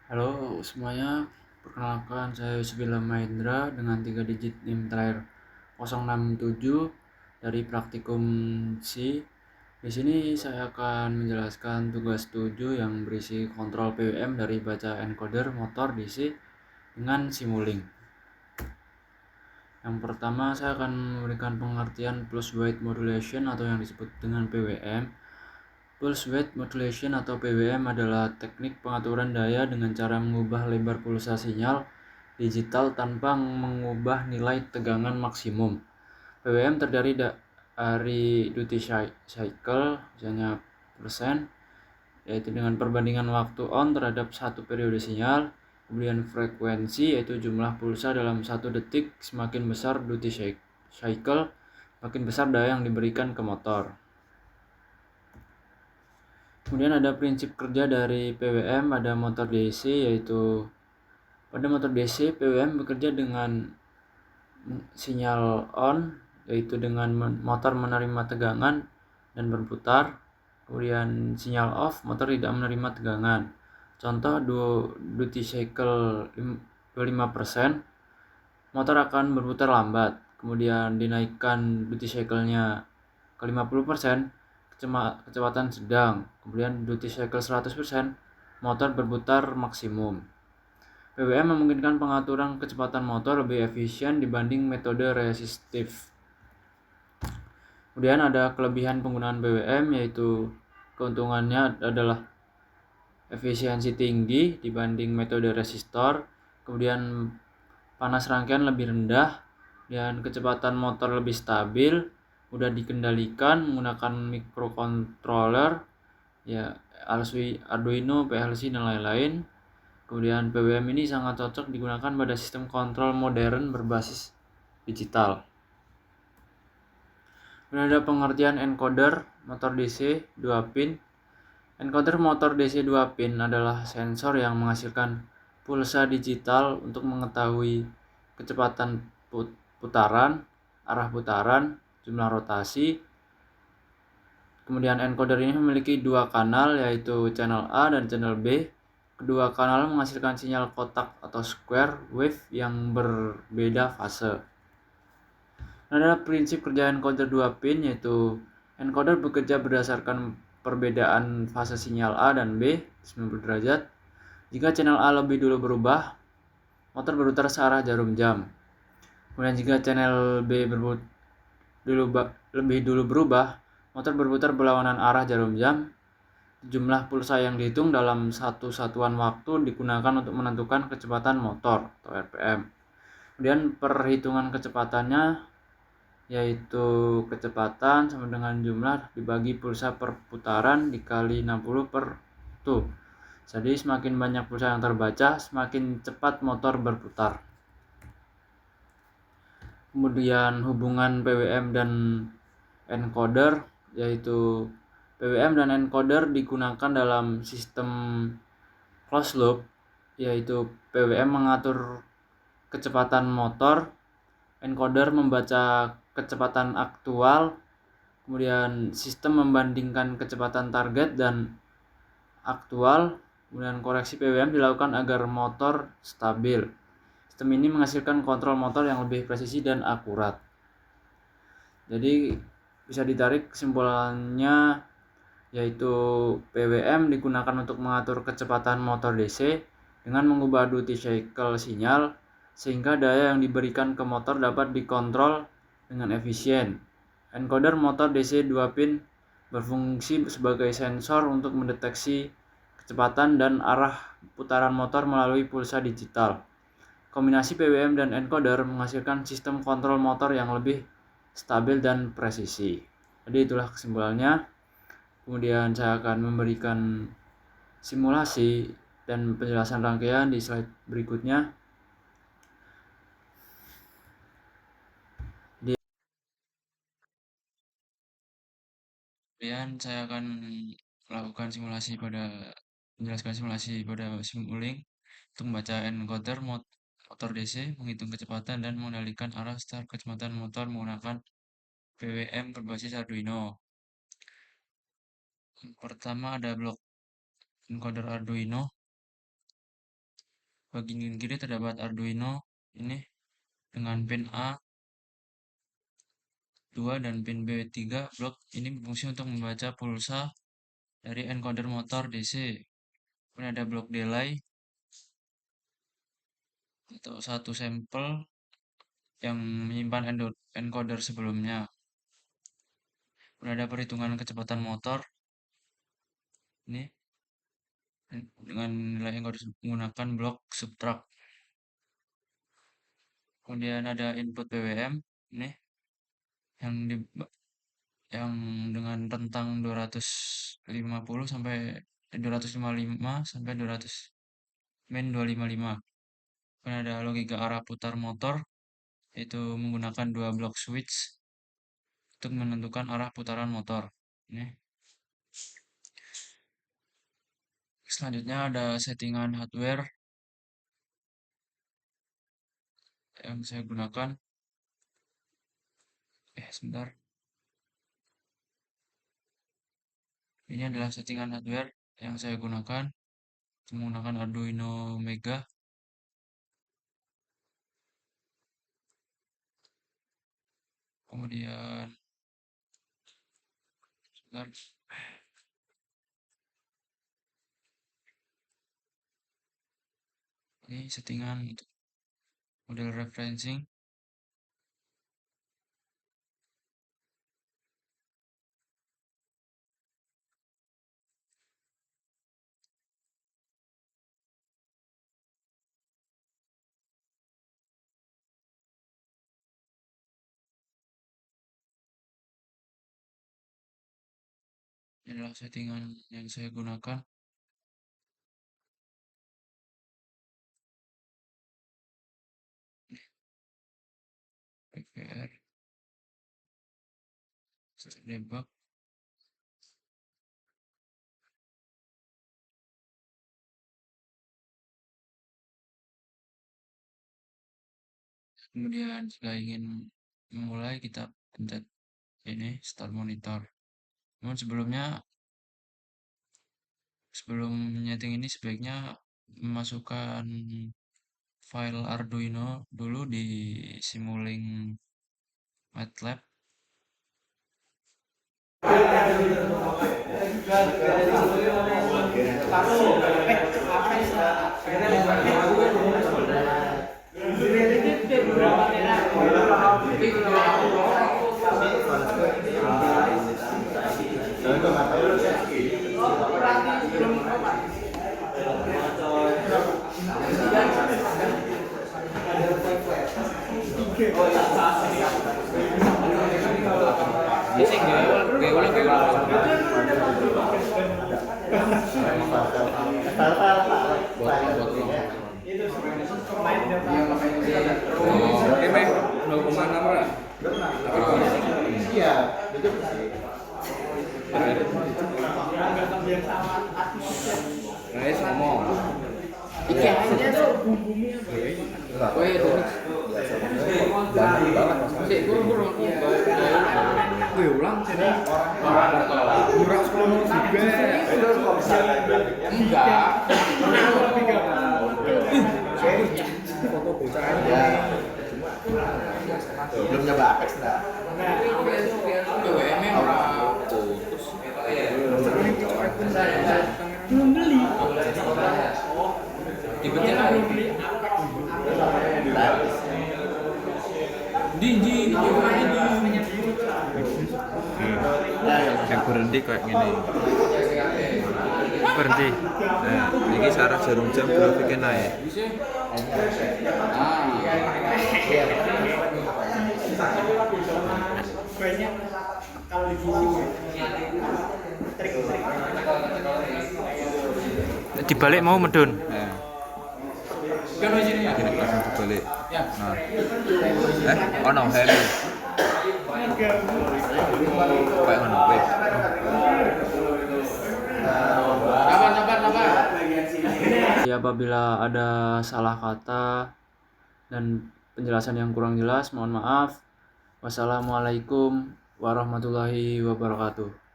Halo semuanya, perkenalkan saya Yusbila Mahendra dengan 3 digit NIM terakhir 067 dari Praktikum C. Di sini saya akan menjelaskan tugas 7 yang berisi kontrol PWM dari baca encoder motor DC dengan Simulink. Yang pertama saya akan memberikan pengertian pulse width modulation atau yang disebut dengan PWM. Pulse width modulation atau PWM adalah teknik pengaturan daya dengan cara mengubah lebar pulsa sinyal digital tanpa mengubah nilai tegangan maksimum. PWM terdiri dari duty cycle, misalnya persen, yaitu dengan perbandingan waktu on terhadap satu periode sinyal, kemudian frekuensi, yaitu jumlah pulsa dalam satu detik. Semakin besar duty cycle, makin besar daya yang diberikan ke motor. Kemudian ada prinsip kerja dari PWM pada motor DC, yaitu pada motor DC PWM bekerja dengan sinyal on, yaitu dengan motor menerima tegangan dan berputar. Kemudian sinyal off, motor tidak menerima tegangan. Contoh duty cycle 25%, motor akan berputar lambat. Kemudian dinaikkan duty cycle-nya ke 50%, kecepatan sedang. Kemudian duty cycle 100%, motor berputar maksimum. PWM memungkinkan pengaturan kecepatan motor lebih efisien dibanding metode resistif. Kemudian ada kelebihan penggunaan PWM, yaitu keuntungannya adalah efisiensi tinggi dibanding metode resistor, kemudian panas rangkaian lebih rendah, dan kecepatan motor lebih stabil, mudah dikendalikan menggunakan microcontroller, ya Arduino, PLC, dan lain-lain. Kemudian PWM ini sangat cocok digunakan pada sistem kontrol modern berbasis digital. Kemudian ada pengertian encoder motor DC 2 pin. Encoder motor DC 2 pin adalah sensor yang menghasilkan pulsa digital untuk mengetahui kecepatan putaran, arah putaran, jumlah rotasi. Kemudian encoder ini memiliki dua kanal, yaitu channel A dan channel B. Kedua kanal menghasilkan sinyal kotak atau square wave yang berbeda fase. Ada prinsip kerja encoder 2 pin, yaitu encoder bekerja berdasarkan perbedaan fase sinyal A dan B 90 derajat. Jika channel A lebih dulu berubah, motor berputar searah jarum jam. Kemudian jika channel B lebih dulu berubah, motor berputar berlawanan arah jarum jam. Jumlah pulsa yang dihitung dalam satu satuan waktu digunakan untuk menentukan kecepatan motor atau RPM. Kemudian perhitungan kecepatannya, yaitu kecepatan sama dengan jumlah dibagi pulsa per putaran dikali 60 per tuh. Jadi semakin banyak pulsa yang terbaca, semakin cepat motor berputar. Kemudian hubungan PWM dan encoder, yaitu PWM dan encoder digunakan dalam sistem closed loop, yaitu PWM mengatur kecepatan motor, encoder membaca kecepatan aktual, kemudian sistem membandingkan kecepatan target dan aktual, kemudian koreksi PWM dilakukan agar motor stabil. Sistem ini menghasilkan kontrol motor yang lebih presisi dan akurat. Jadi bisa ditarik kesimpulannya, yaitu PWM digunakan untuk mengatur kecepatan motor DC dengan mengubah duty cycle sinyal sehingga daya yang diberikan ke motor dapat dikontrol dengan efisien. Encoder motor DC 2 pin berfungsi sebagai sensor untuk mendeteksi kecepatan dan arah putaran motor melalui pulsa digital. Kombinasi PWM dan encoder menghasilkan sistem kontrol motor yang lebih stabil dan presisi. Jadi itulah kesimpulannya. Kemudian saya akan memberikan simulasi dan penjelasan rangkaian di slide berikutnya. Kemudian saya akan melakukan menjelaskan simulasi pada Simulink untuk membaca encoder motor DC, menghitung kecepatan dan mengendalikan arah start kecepatan motor menggunakan PWM berbasis Arduino. Pertama ada blok encoder Arduino. Bagian kiri terdapat Arduino ini dengan pin A2 dan pin B3. Blok ini berfungsi untuk membaca pulsa dari encoder motor DC. Kemudian ada blok delay atau satu sampel yang menyimpan encoder sebelumnya. Kemudian ada perhitungan kecepatan motor ini dengan nilai encoder menggunakan blok subtract. Kemudian ada input PWM ini yang dengan rentang 250 sampai 255 sampai 200 min 255. Kemudian ada logika arah putar motor, yaitu menggunakan dua blok switch untuk menentukan arah putaran motor. Ini. Selanjutnya ada settingan hardware yang saya gunakan. Sebentar. Ini adalah settingan hardware yang saya gunakan. Menggunakan Arduino Mega. Kemudian sebentar. Ini settingan untuk model referencing. Ini adalah settingan yang saya gunakan. PVR debug. Kemudian jika ingin memulai, kita pencet ini start monitor. Namun sebelum menyeting ini sebaiknya memasukkan file Arduino dulu di Simulink MATLAB. Belum nyoba Apex enggak? Belum beli. Yang berhenti kayak gini. Berhenti. Nah, ini sekarang jarum jam grafiknya naik. Banyak kalau di trik-trik. Dibalik mau medun. Nah, ini langsung dibalik. Nah, ono helm. Kayak ngono kowe. Jadi apabila ada salah kata dan penjelasan yang kurang jelas, mohon maaf. Wassalamualaikum warahmatullahi wabarakatuh.